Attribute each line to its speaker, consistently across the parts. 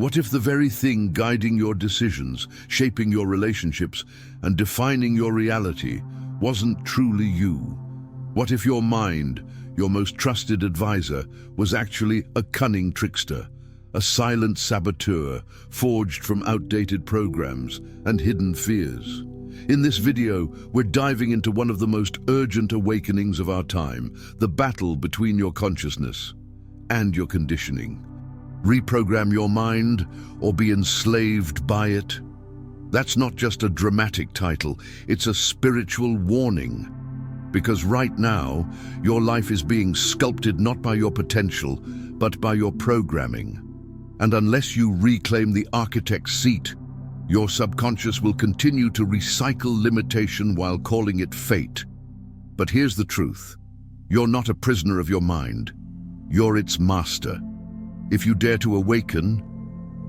Speaker 1: What if the very thing guiding your decisions, shaping your relationships, and defining your reality wasn't truly you? What if your mind, your most trusted advisor, was actually a cunning trickster, a silent saboteur forged from outdated programs and hidden fears? In this video, we're diving into one of the most urgent awakenings of our time, the battle between your consciousness and your conditioning. Reprogram your mind or be enslaved by it? That's not just a dramatic title, it's a spiritual warning. Because right now, your life is being sculpted not by your potential, but by your programming. And unless you reclaim the architect's seat, your subconscious will continue to recycle limitation while calling it fate. But here's the truth. You're not a prisoner of your mind. You're its master. If you dare to awaken,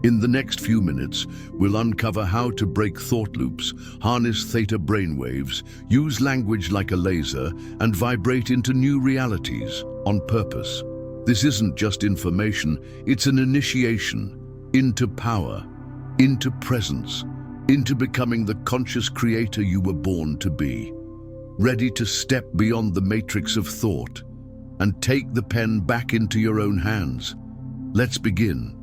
Speaker 1: in the next few minutes, we'll uncover how to break thought loops, harness theta brainwaves, use language like a laser, and vibrate into new realities on purpose. This isn't just information, it's an initiation into power, into presence, into becoming the conscious creator you were born to be. Ready to step beyond the matrix of thought and take the pen back into your own hands. Let's begin.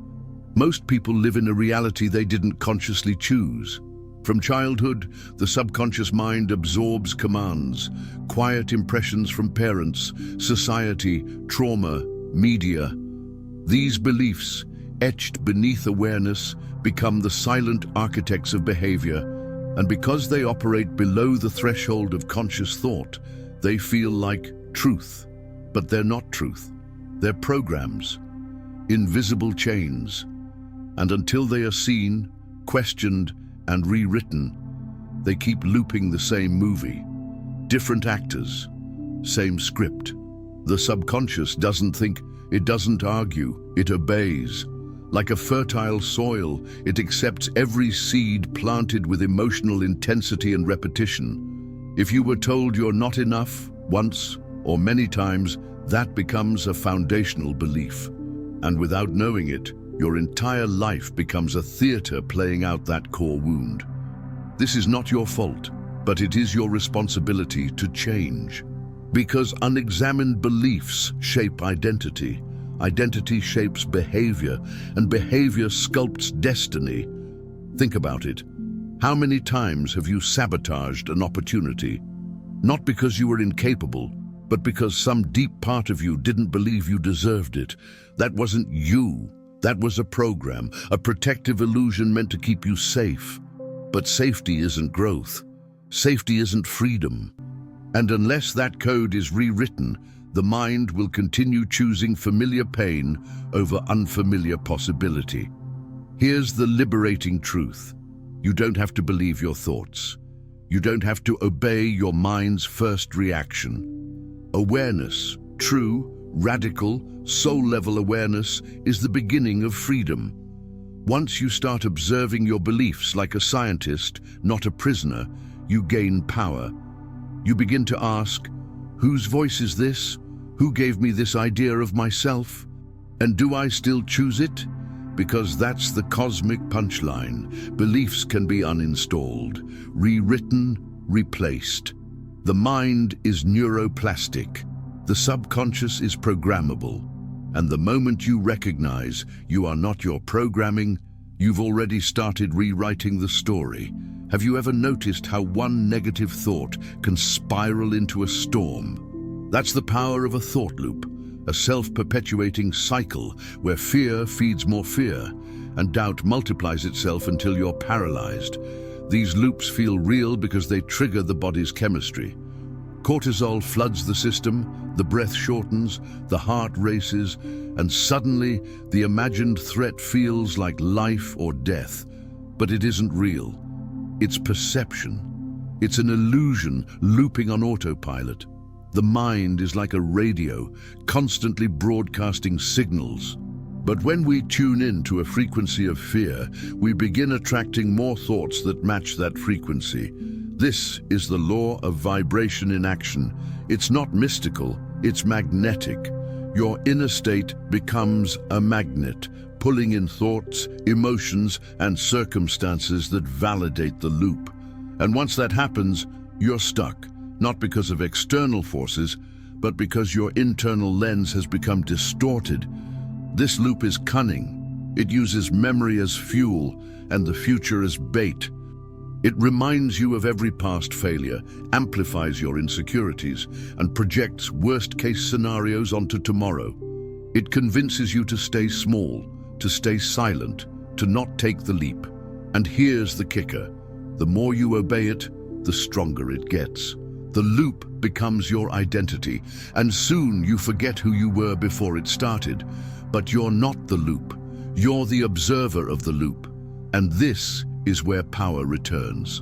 Speaker 1: Most people live in a reality they didn't consciously choose. From childhood, the subconscious mind absorbs commands, quiet impressions from parents, society, trauma, media. These beliefs, etched beneath awareness, become the silent architects of behavior, and because they operate below the threshold of conscious thought, they feel like truth. But they're not truth. They're programs, invisible chains. And until they are seen, questioned, and rewritten, they keep looping the same movie. Different actors, same script. The subconscious doesn't think, it doesn't argue, it obeys. Like a fertile soil, it accepts every seed planted with emotional intensity and repetition. If you were told you're not enough, once or many times, that becomes a foundational belief. And without knowing it, your entire life becomes a theater playing out that core wound. This is not your fault, but it is your responsibility to change. Because unexamined beliefs shape identity. Identity shapes behavior, and behavior sculpts destiny. Think about it. How many times have you sabotaged an opportunity? Not because you were incapable, but because some deep part of you didn't believe you deserved it. That wasn't you. That was a program, a protective illusion meant to keep you safe. But safety isn't growth. Safety isn't freedom. And unless that code is rewritten, the mind will continue choosing familiar pain over unfamiliar possibility. Here's the liberating truth. You don't have to believe your thoughts. You don't have to obey your mind's first reaction. Awareness, true, radical, soul-level awareness is the beginning of freedom. Once you start observing your beliefs like a scientist, not a prisoner, you gain power. You begin to ask, whose voice is this? Who gave me this idea of myself? And do I still choose it? Because that's the cosmic punchline. Beliefs can be uninstalled, rewritten, replaced. The mind is neuroplastic. The subconscious is programmable. And the moment you recognize you are not your programming, you've already started rewriting the story. Have you ever noticed how one negative thought can spiral into a storm? That's the power of a thought loop, a self-perpetuating cycle where fear feeds more fear and doubt multiplies itself until you're paralyzed. These loops feel real because they trigger the body's chemistry. Cortisol floods the system, the breath shortens, the heart races, and suddenly the imagined threat feels like life or death. But it isn't real. It's perception. It's an illusion looping on autopilot. The mind is like a radio, constantly broadcasting signals. But when we tune in to a frequency of fear, we begin attracting more thoughts that match that frequency. This is the law of vibration in action. It's not mystical, it's magnetic. Your inner state becomes a magnet, pulling in thoughts, emotions, and circumstances that validate the loop. And once that happens, you're stuck, not because of external forces, but because your internal lens has become distorted. This loop is cunning. It uses memory as fuel and the future as bait. It reminds you of every past failure, amplifies your insecurities, and projects worst-case scenarios onto tomorrow. It convinces you to stay small, to stay silent, to not take the leap. And here's the kicker. The more you obey it, the stronger it gets. The loop becomes your identity, and soon you forget who you were before it started. But you're not the loop. You're the observer of the loop. And this is where power returns.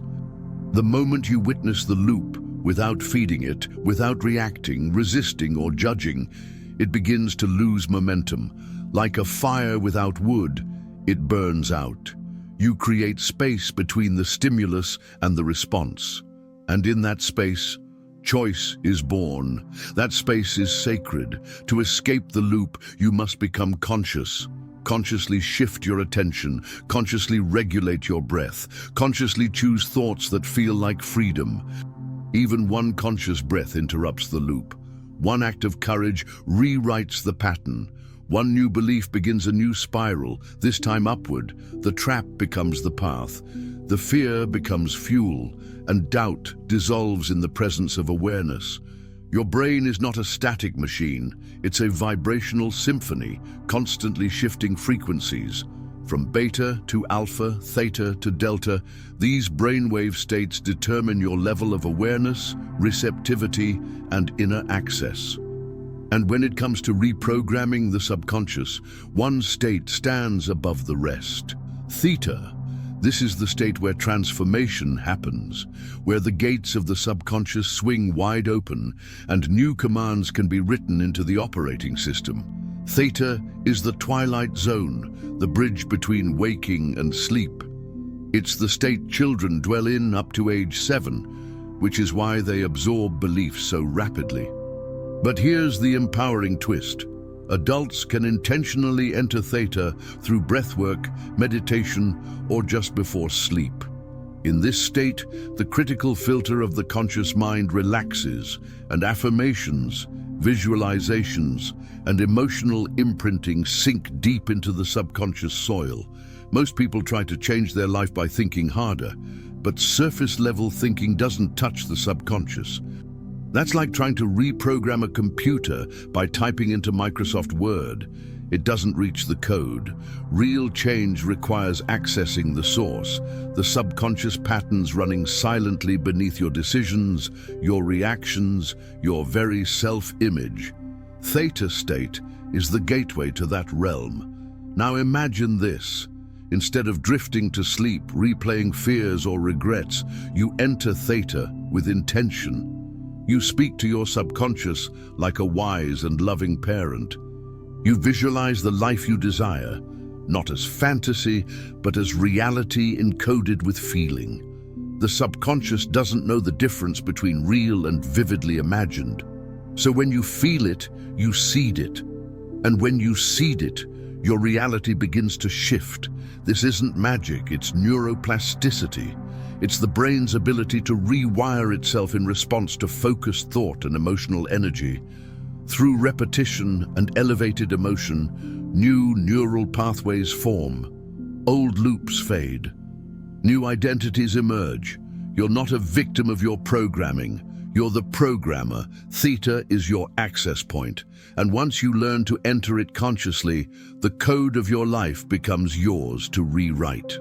Speaker 1: The moment you witness the loop, without feeding it, without reacting, resisting, or judging, it begins to lose momentum. Like a fire without wood, it burns out. You create space between the stimulus and the response. And in that space, choice is born. That space is sacred. To escape the loop, you must become conscious. Consciously shift your attention, consciously regulate your breath, consciously choose thoughts that feel like freedom. Even one conscious breath interrupts the loop. One act of courage rewrites the pattern. One new belief begins a new spiral, this time upward. The trap becomes the path. The fear becomes fuel, and doubt dissolves in the presence of awareness. Your brain is not a static machine. It's a vibrational symphony, constantly shifting frequencies. From beta to alpha, theta to delta, these brainwave states determine your level of awareness, receptivity, and inner access. And when it comes to reprogramming the subconscious, one state stands above the rest. Theta. This is the state where transformation happens, where the gates of the subconscious swing wide open and new commands can be written into the operating system. Theta is the twilight zone, the bridge between waking and sleep. It's the state children dwell in up to age 7, which is why they absorb beliefs so rapidly. But here's the empowering twist. Adults can intentionally enter theta through breathwork, meditation, or just before sleep. In this state, the critical filter of the conscious mind relaxes, and affirmations, visualizations, and emotional imprinting sink deep into the subconscious soil. Most people try to change their life by thinking harder, but surface-level thinking doesn't touch the subconscious. That's like trying to reprogram a computer by typing into Microsoft Word. It doesn't reach the code. Real change requires accessing the source, the subconscious patterns running silently beneath your decisions, your reactions, your very self-image. Theta state is the gateway to that realm. Now imagine this. Instead of drifting to sleep, replaying fears or regrets, you enter theta with intention. You speak to your subconscious like a wise and loving parent. You visualize the life you desire, not as fantasy, but as reality encoded with feeling. The subconscious doesn't know the difference between real and vividly imagined. So when you feel it, you seed it. And when you seed it, your reality begins to shift. This isn't magic, it's neuroplasticity. It's the brain's ability to rewire itself in response to focused thought and emotional energy. Through repetition and elevated emotion, new neural pathways form. Old loops fade. New identities emerge. You're not a victim of your programming. You're the programmer. Theta is your access point. And once you learn to enter it consciously, the code of your life becomes yours to rewrite.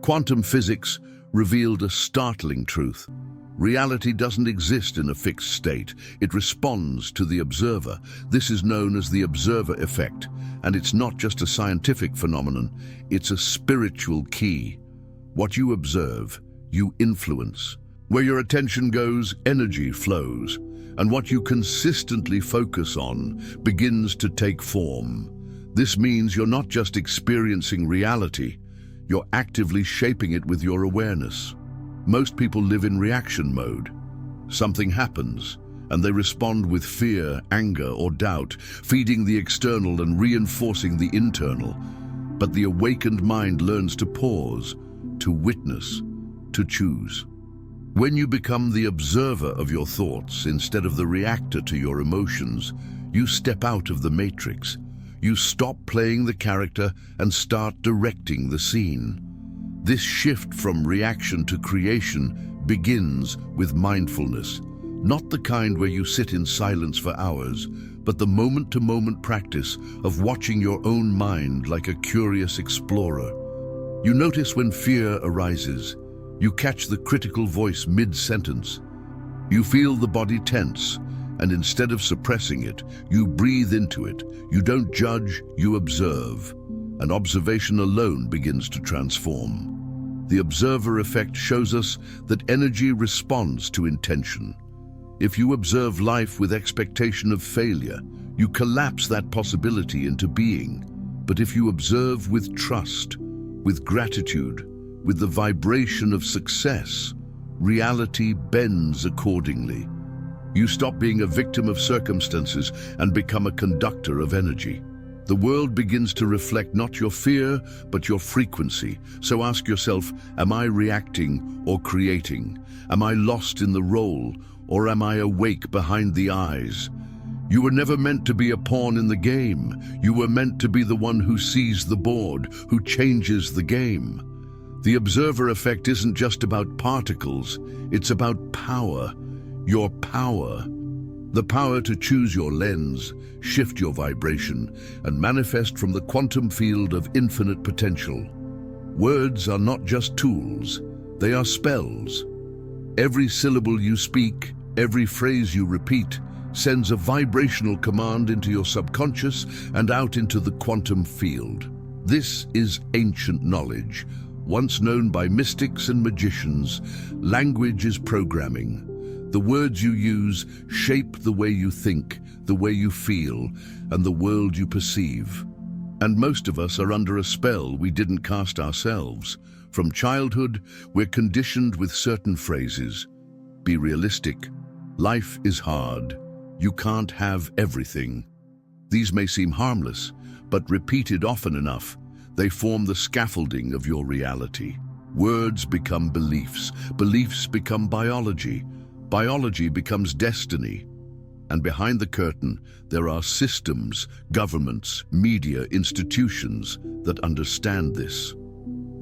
Speaker 1: Quantum physics revealed a startling truth. Reality doesn't exist in a fixed state. It responds to the observer. This is known as the observer effect, and it's not just a scientific phenomenon, it's a spiritual key. What you observe, you influence. Where your attention goes, energy flows, and what you consistently focus on begins to take form. This means you're not just experiencing reality, you're actively shaping it with your awareness. Most people live in reaction mode. Something happens, and they respond with fear, anger, or doubt, feeding the external and reinforcing the internal. but the awakened mind learns to pause, to witness, to choose. When you become the observer of your thoughts instead of the reactor to your emotions, you step out of the matrix. You stop playing the character and start directing the scene. This shift from reaction to creation begins with mindfulness, not the kind where you sit in silence for hours, but the moment-to-moment practice of watching your own mind like a curious explorer. You notice when fear arises. You catch the critical voice mid-sentence. You feel the body tense, and instead of suppressing it, you breathe into it. You don't judge, you observe. And observation alone begins to transform. The observer effect shows us that energy responds to intention. If you observe life with expectation of failure, you collapse that possibility into being. But if you observe with trust, with gratitude, with the vibration of success, reality bends accordingly. You stop being a victim of circumstances and become a conductor of energy. The world begins to reflect not your fear, but your frequency. So ask yourself, am I reacting or creating? Am I lost in the role, or am I awake behind the eyes? You were never meant to be a pawn in the game. You were meant to be the one who sees the board, who changes the game. The observer effect isn't just about particles, it's about power. Your power. The power to choose your lens, shift your vibration, and manifest from the quantum field of infinite potential. Words are not just tools, they are spells. Every syllable you speak, every phrase you repeat, sends a vibrational command into your subconscious and out into the quantum field. This is ancient knowledge, once known by mystics and magicians. Language is programming. The words you use shape the way you think, the way you feel, and the world you perceive. And most of us are under a spell we didn't cast ourselves. From childhood, we're conditioned with certain phrases. Be realistic. Life is hard. You can't have everything. These may seem harmless, but repeated often enough, they form the scaffolding of your reality. Words become beliefs. Beliefs become biology. Biology becomes destiny. And behind the curtain, there are systems, governments, media, institutions that understand this.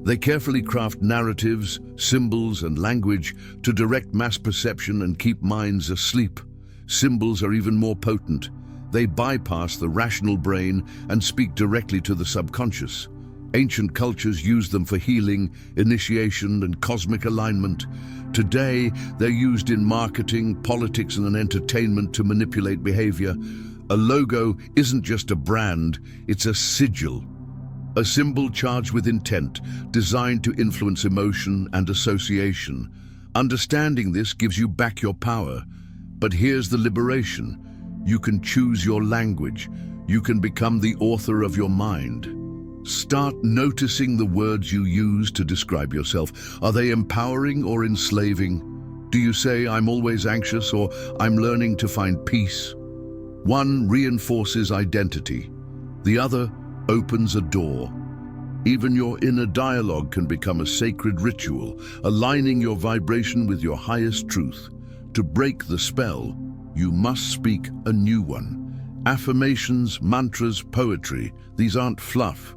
Speaker 1: They carefully craft narratives, symbols, and language to direct mass perception and keep minds asleep. Symbols are even more potent. They bypass the rational brain and speak directly to the subconscious. Ancient cultures used them for healing, initiation, and cosmic alignment. Today, they're used in marketing, politics, and entertainment to manipulate behavior. A logo isn't just a brand, it's a sigil. A symbol charged with intent, designed to influence emotion and association. Understanding this gives you back your power. But here's the liberation. You can choose your language. You can become the author of your mind. Start noticing the words you use to describe yourself. Are they empowering or enslaving? Do you say, I'm always anxious, or I'm learning to find peace? One reinforces identity. The other opens a door. Even your inner dialogue can become a sacred ritual, aligning your vibration with your highest truth. To break the spell, you must speak a new one. Affirmations, mantras, poetry, these aren't fluff.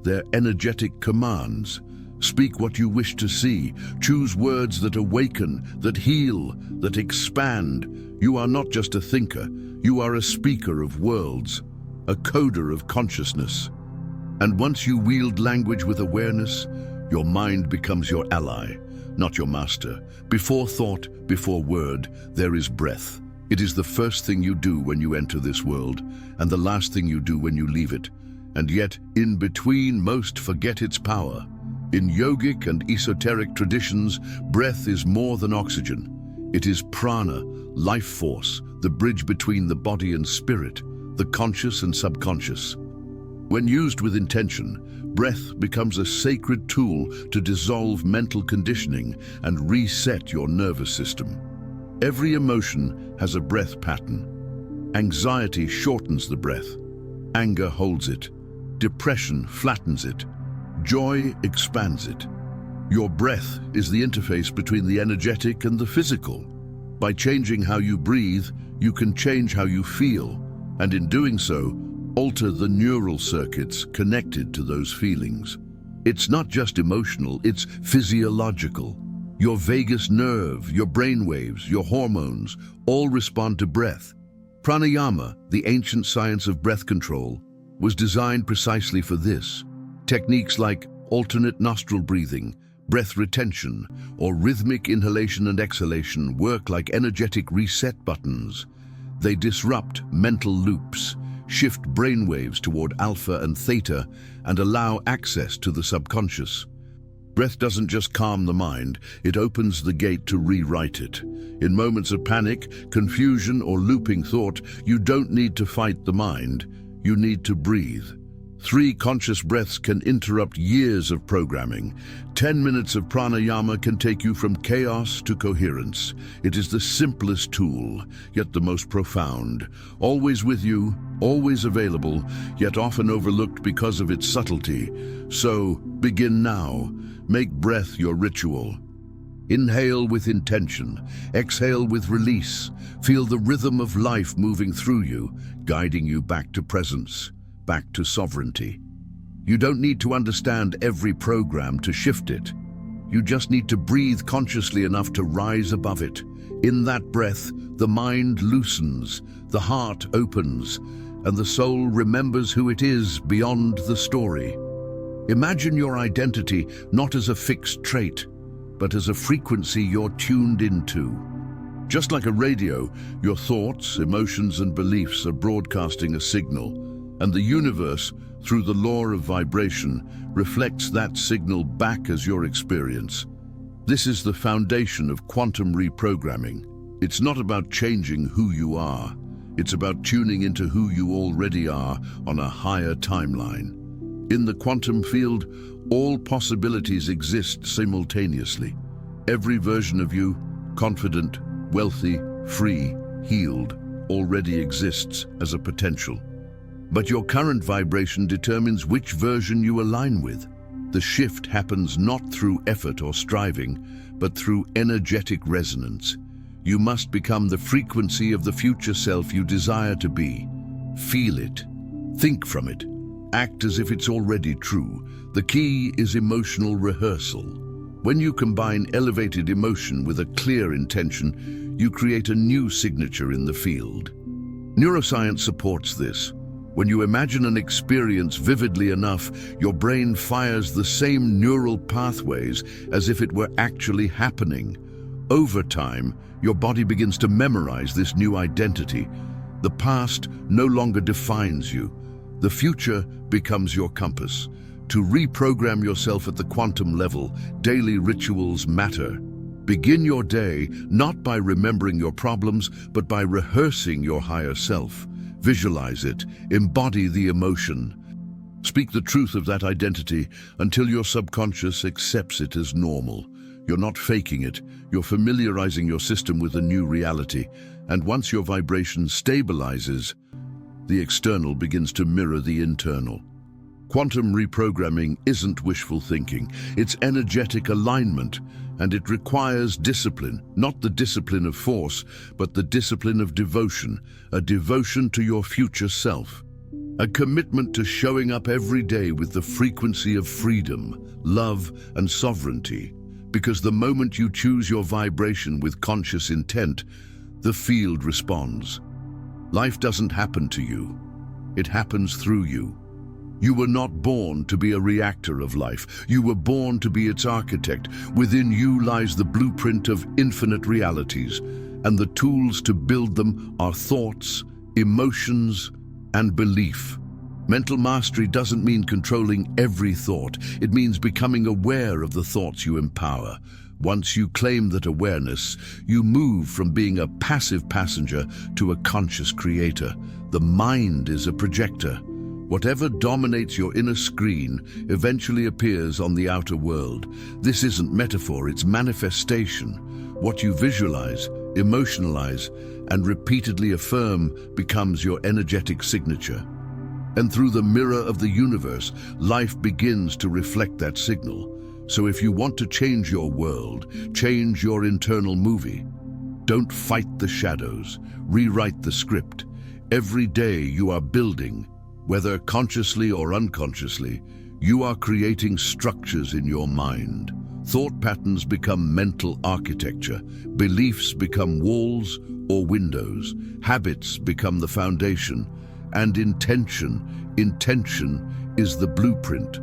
Speaker 1: They're energetic commands. Speak what you wish to see. Choose words that awaken, that heal, that expand. You are not just a thinker. You are a speaker of worlds, a coder of consciousness. And once you wield language with awareness, your mind becomes your ally, not your master. Before thought, before word, there is breath. It is the first thing you do when you enter this world, and the last thing you do when you leave it. And yet, in between, most forget its power. In yogic and esoteric traditions, breath is more than oxygen. It is prana, life force, the bridge between the body and spirit, the conscious and subconscious. When used with intention, breath becomes a sacred tool to dissolve mental conditioning and reset your nervous system. Every emotion has a breath pattern. Anxiety shortens the breath. Anger holds it. depression flattens it. Joy expands it. Your breath is the interface between the energetic and the physical. By changing how you breathe, you can change how you feel, and in doing so, alter the neural circuits connected to those feelings. It's not just emotional, it's physiological. Your vagus nerve, your brainwaves, your hormones, all respond to breath. Pranayama, the ancient science of breath control, was designed precisely for this. Techniques like alternate nostril breathing, breath retention, or rhythmic inhalation and exhalation work like energetic reset buttons. They disrupt mental loops, shift brainwaves toward alpha and theta, and allow access to the subconscious. Breath doesn't just calm the mind, it opens the gate to rewrite it. In moments of panic, confusion, or looping thought, you don't need to fight the mind, you need to breathe. 3 conscious breaths can interrupt years of programming. 10 minutes of pranayama can take you from chaos to coherence. It is the simplest tool, yet the most profound. Always with you, always available, yet often overlooked because of its subtlety. So, begin now. Make breath your ritual. Inhale with intention, exhale with release. Feel the rhythm of life moving through you, guiding you back to presence, back to sovereignty. You don't need to understand every program to shift it. You just need to breathe consciously enough to rise above it. In that breath, the mind loosens, the heart opens, and the soul remembers who it is beyond the story. Imagine your identity not as a fixed trait, but as a frequency you're tuned into. Just like a radio, your thoughts, emotions, and beliefs are broadcasting a signal, and the universe, through the law of vibration, reflects that signal back as your experience. This is the foundation of quantum reprogramming. It's not about changing who you are. It's about tuning into who you already are on a higher timeline. In the quantum field, all possibilities exist simultaneously. Every version of you, confident, wealthy, free, healed, already exists as a potential. But your current vibration determines which version you align with. The shift happens not through effort or striving, but through energetic resonance. You must become the frequency of the future self you desire to be. Feel it. Think from it. Act as if it's already true. The key is emotional rehearsal. When you combine elevated emotion with a clear intention, you create a new signature in the field. Neuroscience supports this. When you imagine an experience vividly enough, your brain fires the same neural pathways as if it were actually happening. Over time, your body begins to memorize this new identity. The past no longer defines you. The future becomes your compass. To reprogram yourself at the quantum level, daily rituals matter. Begin your day not by remembering your problems, but by rehearsing your higher self. Visualize it, embody the emotion. Speak the truth of that identity until your subconscious accepts it as normal. You're not faking it, you're familiarizing your system with a new reality. And once your vibration stabilizes, the external begins to mirror the internal. Quantum reprogramming isn't wishful thinking, it's energetic alignment, and it requires discipline, not the discipline of force, but the discipline of devotion, a devotion to your future self. A commitment to showing up every day with the frequency of freedom, love, and sovereignty. Because the moment you choose your vibration with conscious intent, the field responds. Life doesn't happen to you. It happens through you. You were not born to be a reactor of life. You were born to be its architect. Within you lies the blueprint of infinite realities, and the tools to build them are thoughts, emotions, and belief. Mental mastery doesn't mean controlling every thought. It means becoming aware of the thoughts you empower. Once you claim that awareness, you move from being a passive passenger to a conscious creator. The mind is a projector. Whatever dominates your inner screen eventually appears on the outer world. This isn't metaphor, it's manifestation. What you visualize, emotionalize, and repeatedly affirm becomes your energetic signature. And through the mirror of the universe, life begins to reflect that signal. So if you want to change your world, change your internal movie. Don't fight the shadows, rewrite the script. Every day you are building, whether consciously or unconsciously, you are creating structures in your mind. Thought patterns become mental architecture, beliefs become walls or windows, habits become the foundation, and intention is the blueprint.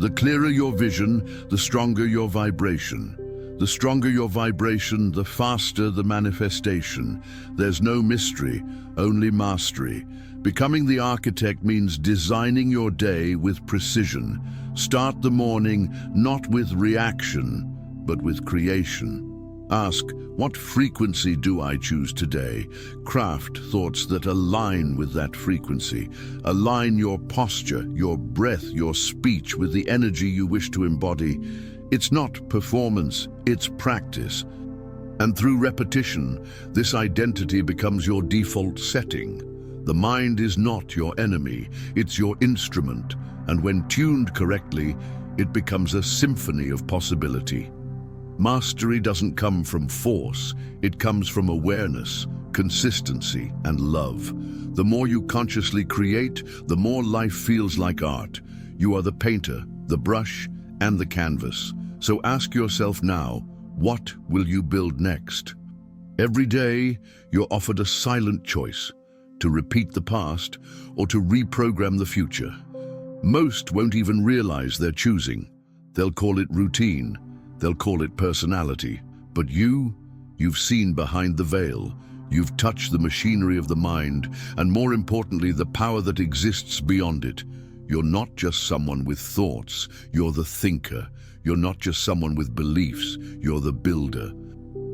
Speaker 1: The clearer your vision, the stronger your vibration. The stronger your vibration, the faster the manifestation. There's no mystery, only mastery. Becoming the architect means designing your day with precision. Start the morning not with reaction, but with creation. Ask, what frequency do I choose today? Craft thoughts that align with that frequency. Align your posture, your breath, your speech with the energy you wish to embody. It's not performance, it's practice. And through repetition, this identity becomes your default setting. The mind is not your enemy, it's your instrument. And when tuned correctly, it becomes a symphony of possibility. Mastery doesn't come from force, it comes from awareness, consistency, and love. The more you consciously create, the more life feels like art. You are the painter, the brush, and the canvas. So ask yourself now, what will you build next? Every day, you're offered a silent choice, to repeat the past or to reprogram the future. Most won't even realize they're choosing. They'll call it routine, they'll call it personality. But you've seen behind the veil. You've touched the machinery of the mind, and more importantly, the power that exists beyond it. You're not just someone with thoughts, you're the thinker. You're not just someone with beliefs, you're the builder.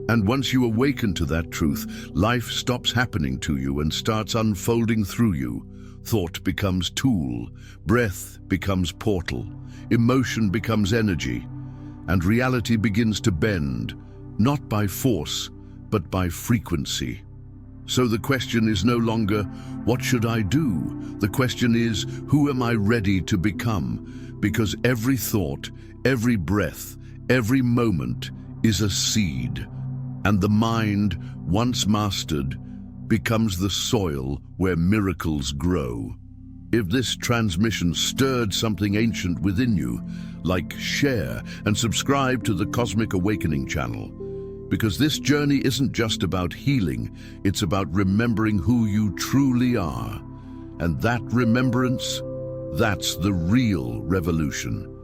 Speaker 1: And once you awaken to that truth, life stops happening to you and starts unfolding through you. Thought becomes tool, breath becomes portal, emotion becomes energy, and reality begins to bend, not by force, but by frequency. So the question is no longer, what should I do? The question is, who am I ready to become? Because every thought, every breath, every moment is a seed. And the mind, once mastered, becomes the soil where miracles grow. If this transmission stirred something ancient within you, like, share, and subscribe to the Cosmic Awakening channel. Because this journey isn't just about healing, it's about remembering who you truly are. And that remembrance, that's the real revolution.